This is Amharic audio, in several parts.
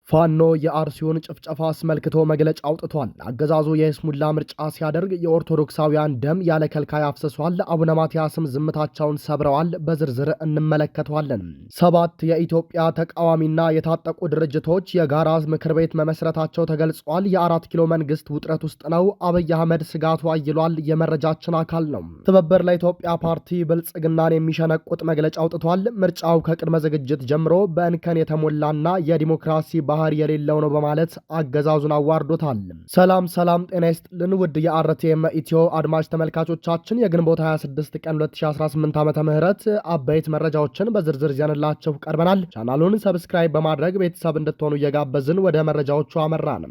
ፋኖ የአርሲውን ጭፍጨፋ አስመልክቶ መግለጫ አውጥቷል። አገዛዙ የይስሙላ ምርጫ ሲያደርግ የኦርቶዶክሳውያን ደም ያለ ከልካይ አፍስሷል። አቡነ ማትያስም ዝምታቸውን ሰብረዋል። በዝርዝር እንመለከተዋለን። 7 የኢትዮጵያ ተቃዋሚና የታጠቁ ድርጅቶች የጋራ ምክር ቤት መመስረታቸው ተገልጿል። የ4 ኪሎ መንግስት ውጥረት ውስጥ ነው። አብይ አህመድ ስጋቱ አይሏል። የመረጃችን አካል ነው። ትብብር ለኢትዮጵያ ፓርቲ ብልጽግናን የሚሸነቁጥ መግለጫ አውጥቷል። ምርጫው ከቅድመ ዝግጅት ጀምሮ በእንከን የተሞላና የዲሞክራሲ ባህር የሌለው ነው በማለት አገዛዙን አዋርዶታል። ሰላም ጤና ይስጥልን ውድ የአርቲኤም ኢትዮ አድማጭ ተመልካቾቻችን የግንቦት 26 ቀን 2018 ዓመተ ምህረት አበይት መረጃዎችን በዝርዝር ይዘንላችሁ ቀርበናል። ቻናሉን ሰብስክራይብ በማድረግ ቤተሰብ እንድትሆኑ እየጋበዝን ወደ መረጃዎቹ አመራን።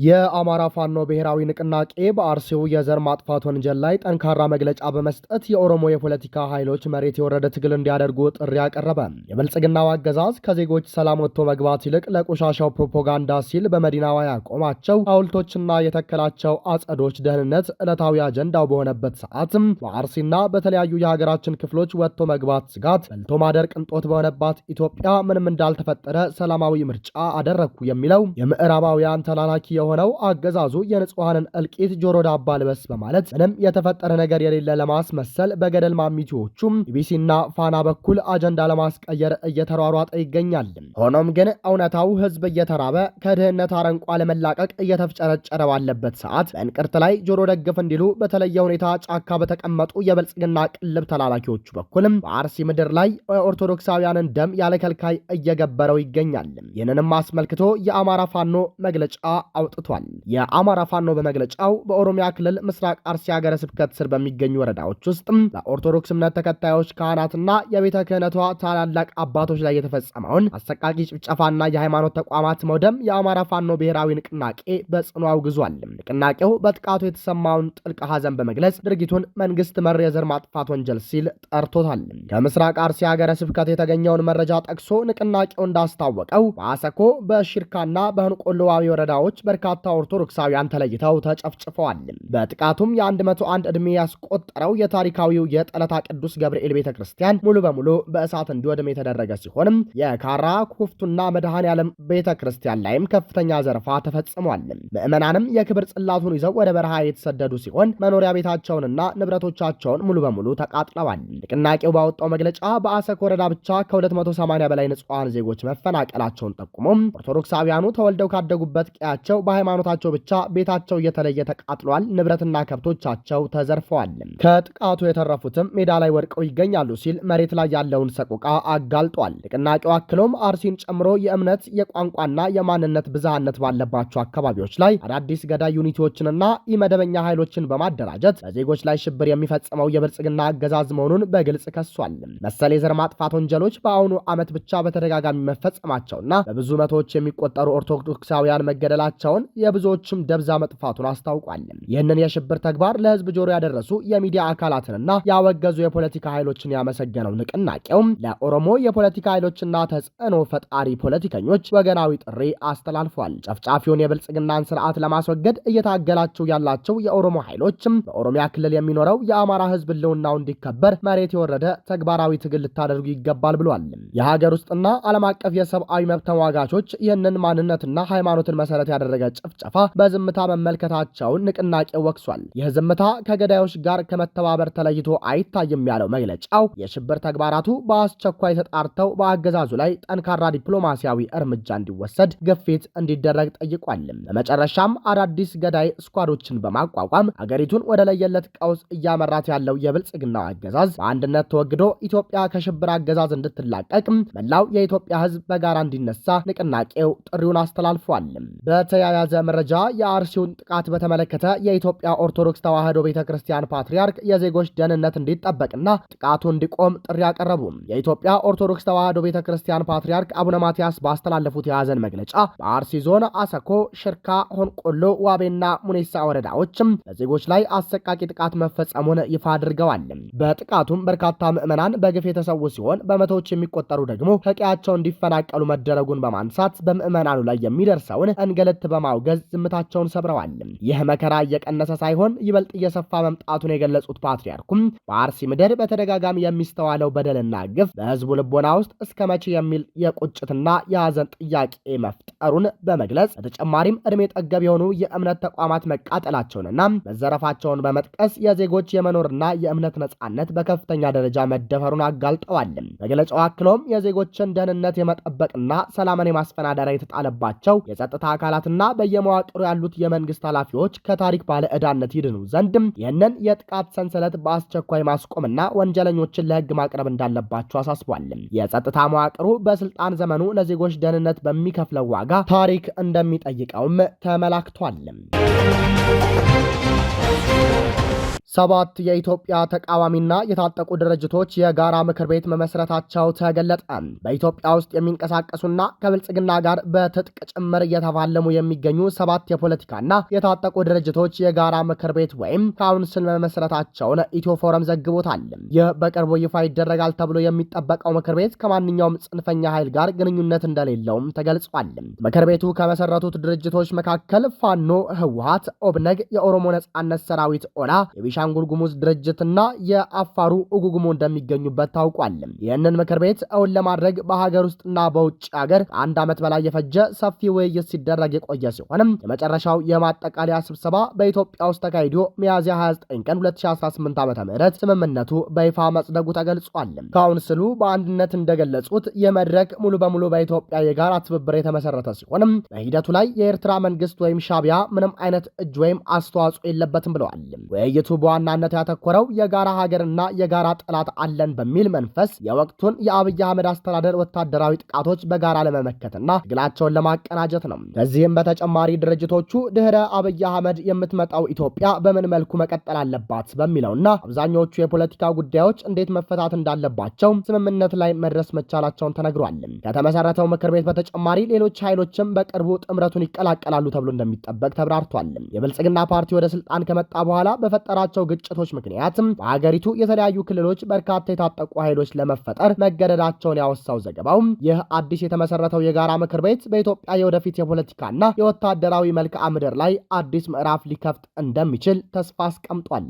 የአማራ ፋኖ ብሔራዊ ንቅናቄ በአርሲው የዘር ማጥፋት ወንጀል ላይ ጠንካራ መግለጫ በመስጠት የኦሮሞ የፖለቲካ ኃይሎች መሬት የወረደ ትግል እንዲያደርጉ ጥሪ ያቀረበ። የብልጽግናው አገዛዝ ከዜጎች ሰላም ወጥቶ መግባት ይልቅ ለቆሻሻው ፕሮፓጋንዳ ሲል በመዲናዋ ያቆማቸው ሐውልቶችና የተከላቸው አጸዶች ደህንነት ዕለታዊ አጀንዳው በሆነበት ሰዓትም በአርሲና በተለያዩ የሀገራችን ክፍሎች ወጥቶ መግባት ስጋት፣ በልቶ ማደር ቅንጦት በሆነባት ኢትዮጵያ ምንም እንዳልተፈጠረ ሰላማዊ ምርጫ አደረግኩ የሚለው የምዕራባውያን ተላላኪ የሆነው አገዛዙ የንጹሃንን እልቂት ጆሮ ዳባ ልበስ በማለት ምንም የተፈጠረ ነገር የሌለ ለማስመሰል በገደል ማሚቲዎቹም ቢቢሲና ፋና በኩል አጀንዳ ለማስቀየር እየተሯሯጠ ይገኛል። ሆኖም ግን እውነታው ህዝብ እየተራበ ከድህነት አረንቋ ለመላቀቅ እየተፍጨረጨረ ባለበት ሰዓት በእንቅርት ላይ ጆሮ ደግፍ እንዲሉ በተለየ ሁኔታ ጫካ በተቀመጡ የብልጽግና ቅልብ ተላላኪዎቹ በኩልም በአርሲ ምድር ላይ ኦርቶዶክሳውያንን ደም ያለ ከልካይ እየገበረው ይገኛል። ይህንንም አስመልክቶ የአማራ ፋኖ መግለጫ አውጥቷል። የአማራ ፋኖ በመግለጫው በኦሮሚያ ክልል ምስራቅ አርሲ ሀገረ ስብከት ስር በሚገኙ ወረዳዎች ውስጥ በኦርቶዶክስ እምነት ተከታዮች ካህናትና የቤተ ክህነቷ ታላላቅ አባቶች ላይ የተፈጸመውን አሰቃቂ ጭፍጨፋና የሃይማኖት ተቋማት መውደም የአማራ ፋኖ ብሔራዊ ንቅናቄ በጽኑ አውግዟል። ንቅናቄው በጥቃቱ የተሰማውን ጥልቅ ሐዘን በመግለጽ ድርጊቱን መንግስት መር የዘር ማጥፋት ወንጀል ሲል ጠርቶታል። ከምስራቅ አርሲ ሀገረ ስብከት የተገኘውን መረጃ ጠቅሶ ንቅናቄው እንዳስታወቀው በአሰኮ በሺርካና በህንቆሎ ዋቢ ወረዳዎች በርካታ ኦርቶዶክሳውያን ተለይተው ተጨፍጭፈዋል። በጥቃቱም የ101 ዕድሜ ያስቆጠረው የታሪካዊው የጠለታ ቅዱስ ገብርኤል ቤተክርስቲያን ሙሉ በሙሉ በእሳት እንዲወድም የተደረገ ሲሆን የካራ ኩፍቱና መድኃኔ ዓለም ቤተክርስቲያን ላይም ከፍተኛ ዘረፋ ተፈጽሟል። ምዕመናንም የክብር ጽላቱን ይዘው ወደ በረሃ የተሰደዱ ሲሆን መኖሪያ ቤታቸውንና ንብረቶቻቸውን ሙሉ በሙሉ ተቃጥለዋል። ንቅናቄው ባወጣው መግለጫ በአሰኮ ወረዳ ብቻ ከ280 በላይ ንጹሃን ዜጎች መፈናቀላቸውን ጠቁሞም ኦርቶዶክሳውያኑ ተወልደው ካደጉበት ቀያቸው በሃይማኖታቸው ብቻ ቤታቸው እየተለየ ተቃጥሏል፣ ንብረትና ከብቶቻቸው ተዘርፈዋል። ከጥቃቱ የተረፉትም ሜዳ ላይ ወድቀው ይገኛሉ ሲል መሬት ላይ ያለውን ሰቆቃ አጋልጧል። ንቅናቄው አክሎም አርሲን ጨምሮ የእምነት የቋንቋና የማንነት ብዝሃነት ባለባቸው አካባቢዎች ላይ አዳዲስ ገዳይ ዩኒቲዎችንና ኢመደበኛ ኃይሎችን በማደራጀት በዜጎች ላይ ሽብር የሚፈጽመው የብልጽግና አገዛዝ መሆኑን በግልጽ ከሷል። መሰል የዘር ማጥፋት ወንጀሎች በአሁኑ ዓመት ብቻ በተደጋጋሚ መፈጸማቸውና በብዙ መቶዎች የሚቆጠሩ ኦርቶዶክሳውያን መገደላቸውን የብዙዎችም ደብዛ መጥፋቱን አስታውቋል። ይህንን የሽብር ተግባር ለህዝብ ጆሮ ያደረሱ የሚዲያ አካላትንና ያወገዙ የፖለቲካ ኃይሎችን ያመሰገነው ንቅናቄውም ለኦሮሞ የፖለቲካ ኃይሎችና ተጽዕኖ ፈጣሪ ፖለቲከኞች ወገናዊ ጥሪ አስተላልፏል። ጨፍጫፊውን የብልጽግናን ስርዓት ለማስወገድ እየታገላቸው ያላቸው የኦሮሞ ኃይሎችም በኦሮሚያ ክልል የሚኖረው የአማራ ህዝብ ህልውናው እንዲከበር መሬት የወረደ ተግባራዊ ትግል ልታደርጉ ይገባል ብሏል። የሀገር ውስጥና ዓለም አቀፍ የሰብአዊ መብት ተሟጋቾች ይህንን ማንነትና ሃይማኖትን መሰረት ያደረገ ጭፍጨፋ በዝምታ መመልከታቸውን ንቅናቄው ወቅሷል። ይህ ዝምታ ከገዳዮች ጋር ከመተባበር ተለይቶ አይታይም ያለው መግለጫው የሽብር ተግባራቱ በአስቸኳይ ተጣርተው በአገዛዙ ላይ ጠንካራ ዲፕሎማሲያዊ እርምጃ እንዲወሰድ ግፊት እንዲደረግ ጠይቋል። በመጨረሻም አዳዲስ ገዳይ ስኳዶችን በማቋቋም አገሪቱን ወደ ለየለት ቀውስ እያመራት ያለው የብልጽግናው አገዛዝ በአንድነት ተወግዶ ኢትዮጵያ ከሽብር አገዛዝ እንድትላቀቅ መላው የኢትዮጵያ ህዝብ በጋራ እንዲነሳ ንቅናቄው ጥሪውን አስተላልፏል። በተያያዘ መረጃ የአርሲውን ጥቃት በተመለከተ የኢትዮጵያ ኦርቶዶክስ ተዋሕዶ ቤተክርስቲያን ፓትርያርክ የዜጎች ደህንነት እንዲጠበቅና ጥቃቱ እንዲቆም ጥሪ አቀረቡ። የኢትዮጵያ ኦርቶዶክስ ተዋሕዶ ቤተክርስቲያን ፓትርያርክ አቡነ ማትያስ ባስተላለፉት የሐዘን መግለጫ በአርሲ ዞን አሰኮ፣ ሽርካ፣ ሆንቆሎ፣ ዋቤና ሙኔሳ ወረዳዎችም በዜጎች ላይ አሰቃቂ ጥቃት መፈጸሙን ይፋ አድርገዋል። በጥቃቱም በርካታ ምዕመናን በግፍ የተሰዉ ሲሆን በመቶዎች የሚቆጠሩ ደግሞ ከቀያቸው እንዲፈናቀሉ መደረጉን በማንሳት በምዕመናኑ ላይ የሚደርሰውን እንግልት በማ በማውገዝ ዝምታቸውን ሰብረዋል። ይህ መከራ እየቀነሰ ሳይሆን ይበልጥ እየሰፋ መምጣቱን የገለጹት ፓትርያርኩም በአርሲ ምድር በተደጋጋሚ የሚስተዋለው በደልና ግፍ በህዝቡ ልቦና ውስጥ እስከ መቼ የሚል የቁጭትና የሐዘን ጥያቄ መፍጠሩን በመግለጽ በተጨማሪም እድሜ ጠገብ የሆኑ የእምነት ተቋማት መቃጠላቸውንና መዘረፋቸውን በመጥቀስ የዜጎች የመኖርና የእምነት ነጻነት በከፍተኛ ደረጃ መደፈሩን አጋልጠዋል። መግለጫው አክሎም የዜጎችን ደህንነት የመጠበቅና ሰላምን የማስፈን አደራ የተጣለባቸው የጸጥታ አካላትና በየመዋቅሩ ያሉት የመንግስት ኃላፊዎች ከታሪክ ባለ ዕዳነት ይድኑ ዘንድ ይህንን የጥቃት ሰንሰለት በአስቸኳይ ማስቆምና ወንጀለኞችን ለህግ ማቅረብ እንዳለባቸው አሳስቧል። የጸጥታ መዋቅሩ በስልጣን ዘመኑ ለዜጎች ደህንነት በሚከፍለው ዋጋ ታሪክ እንደሚጠይቀውም ተመላክቷል። 7 የኢትዮጵያ ተቃዋሚና የታጠቁ ድርጅቶች የጋራ ምክር ቤት መመስረታቸው ተገለጠ። በኢትዮጵያ ውስጥ የሚንቀሳቀሱና ከብልጽግና ጋር በትጥቅ ጭምር እየተፋለሙ የሚገኙ 7 የፖለቲካና የታጠቁ ድርጅቶች የጋራ ምክር ቤት ወይም ካውንስል መመስረታቸውን ኢትዮ ፎረም ዘግቦታል። ይህ በቅርቡ ይፋ ይደረጋል ተብሎ የሚጠበቀው ምክር ቤት ከማንኛውም ጽንፈኛ ኃይል ጋር ግንኙነት እንደሌለውም ተገልጿል። ምክር ቤቱ ከመሰረቱት ድርጅቶች መካከል ፋኖ፣ ህወሓት፣ ኦብነግ፣ የኦሮሞ ነጻነት ሰራዊት ኦላ፣ የቤኒሻንጉል ጉሙዝ ድርጅትና የአፋሩ ኡጉጉሞ እንደሚገኙበት ታውቋል። ይህንን ምክር ቤት እውን ለማድረግ በሀገር ውስጥና በውጭ ሀገር ከአንድ ዓመት በላይ የፈጀ ሰፊ ውይይት ሲደረግ የቆየ ሲሆንም የመጨረሻው የማጠቃለያ ስብሰባ በኢትዮጵያ ውስጥ ተካሂዶ ሚያዝያ 29 ቀን 2018 ዓ.ም ስምምነቱ በይፋ መጽደጉ ተገልጿል። ካውንስሉ በአንድነት እንደገለጹት የመድረክ ሙሉ በሙሉ በኢትዮጵያ የጋራ ትብብር የተመሰረተ ሲሆንም በሂደቱ ላይ የኤርትራ መንግስት ወይም ሻቢያ ምንም አይነት እጅ ወይም አስተዋጽኦ የለበትም ብለዋል። ውይይቱ በዋናነት ያተኮረው የጋራ ሀገርና የጋራ ጠላት አለን በሚል መንፈስ የወቅቱን የአብይ አህመድ አስተዳደር ወታደራዊ ጥቃቶች በጋራ ለመመከትና ትግላቸውን ለማቀናጀት ነው። ከዚህም በተጨማሪ ድርጅቶቹ ድህረ አብይ አህመድ የምትመጣው ኢትዮጵያ በምን መልኩ መቀጠል አለባት በሚለውና አብዛኞቹ የፖለቲካ ጉዳዮች እንዴት መፈታት እንዳለባቸው ስምምነት ላይ መድረስ መቻላቸውን ተነግሯል። ከተመሰረተው ምክር ቤት በተጨማሪ ሌሎች ኃይሎችም በቅርቡ ጥምረቱን ይቀላቀላሉ ተብሎ እንደሚጠበቅ ተብራርቷል። የብልጽግና ፓርቲ ወደ ስልጣን ከመጣ በኋላ በፈጠራቸው ግጭቶች ምክንያት በሀገሪቱ የተለያዩ ክልሎች በርካታ የታጠቁ ኃይሎች ለመፈጠር መገደዳቸውን ያወሳው ዘገባው ይህ አዲስ የተመሰረተው የጋራ ምክር ቤት በኢትዮጵያ የወደፊት የፖለቲካና የወታደራዊ መልክዓ ምድር ላይ አዲስ ምዕራፍ ሊከፍት እንደሚችል ተስፋ አስቀምጧል።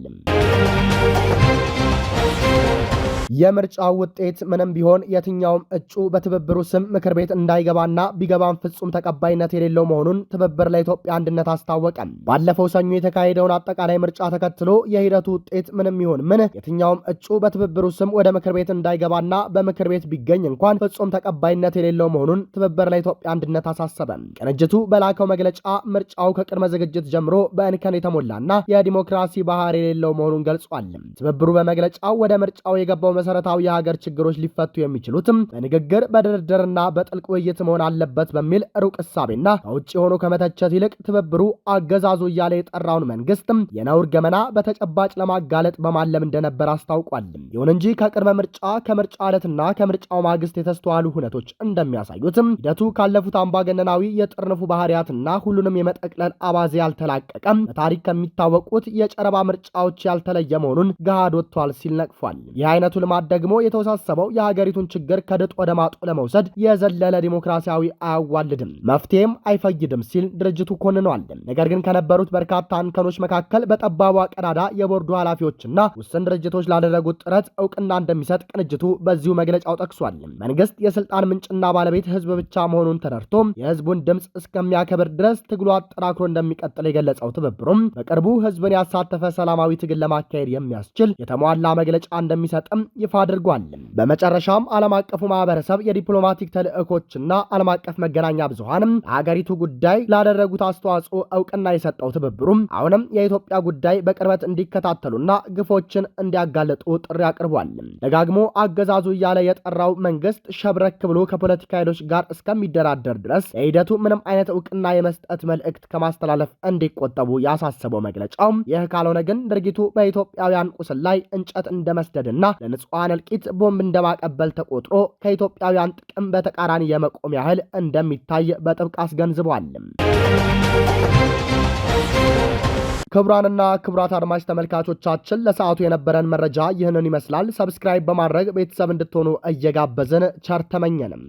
የምርጫው ውጤት ምንም ቢሆን የትኛውም እጩ በትብብሩ ስም ምክር ቤት እንዳይገባና ቢገባም ፍጹም ተቀባይነት የሌለው መሆኑን ትብብር ለኢትዮጵያ አንድነት አስታወቀ። ባለፈው ሰኞ የተካሄደውን አጠቃላይ ምርጫ ተከትሎ የሂደቱ ውጤት ምንም ይሁን ምን የትኛውም እጩ በትብብሩ ስም ወደ ምክር ቤት እንዳይገባና በምክር ቤት ቢገኝ እንኳን ፍጹም ተቀባይነት የሌለው መሆኑን ትብብር ለኢትዮጵያ አንድነት አሳሰበ። ቅንጅቱ በላከው መግለጫ ምርጫው ከቅድመ ዝግጅት ጀምሮ በእንከን የተሞላና የዲሞክራሲ ባህሪ የሌለው መሆኑን ገልጿል። ትብብሩ በመግለጫው ወደ ምርጫው የገባው መሰረታዊ የሀገር ችግሮች ሊፈቱ የሚችሉትም በንግግር በድርድርና በጥልቅ ውይይት መሆን አለበት በሚል ሩቅ እሳቤና ከውጭ ሆኖ ከመተቸት ይልቅ ትብብሩ አገዛዙ እያለ የጠራውን መንግስት የነውር ገመና በተጨባጭ ለማጋለጥ በማለም እንደነበር አስታውቋል። ይሁን እንጂ ከቅድመ ምርጫ፣ ከምርጫ ዕለትና ከምርጫው ማግስት የተስተዋሉ ሁነቶች እንደሚያሳዩትም ሂደቱ ካለፉት አምባገነናዊ የጥርንፉ ባህሪያትና ሁሉንም የመጠቅለል አባዜ ያልተላቀቀም በታሪክ ከሚታወቁት የጨረባ ምርጫዎች ያልተለየ መሆኑን ገሃድ ወጥቷል ሲል ነቅፏል። ይህ አይነቱ ልማድ ደግሞ የተወሳሰበው የሀገሪቱን ችግር ከድጥ ወደ ማጡ ለመውሰድ የዘለለ ዲሞክራሲያዊ አያዋልድም፣ መፍትሄም አይፈይድም ሲል ድርጅቱ ኮንኗል። ነገር ግን ከነበሩት በርካታ እንከኖች መካከል በጠባቧ ቀዳዳ የቦርዱ ኃላፊዎችና ውስን ድርጅቶች ላደረጉት ጥረት እውቅና እንደሚሰጥ ቅንጅቱ በዚሁ መግለጫው ጠቅሷል። መንግስት የስልጣን ምንጭና ባለቤት ህዝብ ብቻ መሆኑን ተረድቶ የህዝቡን ድምፅ እስከሚያከብር ድረስ ትግሉ አጠናክሮ እንደሚቀጥል የገለጸው ትብብሩም በቅርቡ ህዝብን ያሳተፈ ሰላማዊ ትግል ለማካሄድ የሚያስችል የተሟላ መግለጫ እንደሚሰጥም ይፋ አድርጓል። በመጨረሻም ዓለም አቀፉ ማህበረሰብ የዲፕሎማቲክ ተልእኮችና ዓለም አቀፍ መገናኛ ብዙሃንም ለሀገሪቱ ጉዳይ ላደረጉት አስተዋጽኦ እውቅና የሰጠው ትብብሩም አሁንም የኢትዮጵያ ጉዳይ በቅርበት እንዲከታተሉና ግፎችን እንዲያጋለጡ ጥሪ አቅርቧል። ደጋግሞ አገዛዙ እያለ የጠራው መንግስት ሸብረክ ብሎ ከፖለቲካ ኃይሎች ጋር እስከሚደራደር ድረስ የሂደቱ ምንም አይነት እውቅና የመስጠት መልእክት ከማስተላለፍ እንዲቆጠቡ ያሳሰበው መግለጫው ይህ ካልሆነ ግን ድርጊቱ በኢትዮጵያውያን ቁስል ላይ እንጨት እንደመስደድና ለንጹሃን እልቂት ቦምብ እንደማቀበል ተቆጥሮ ከኢትዮጵያውያን ጥቅም በተቃራኒ የመቆም ያህል እንደሚታይ በጥብቅ አስገንዝቧል። ክቡራንና ክቡራት አድማጭ ተመልካቾቻችን ለሰዓቱ የነበረን መረጃ ይህንን ይመስላል። ሰብስክራይብ በማድረግ ቤተሰብ እንድትሆኑ እየጋበዝን ቸር ተመኘንም።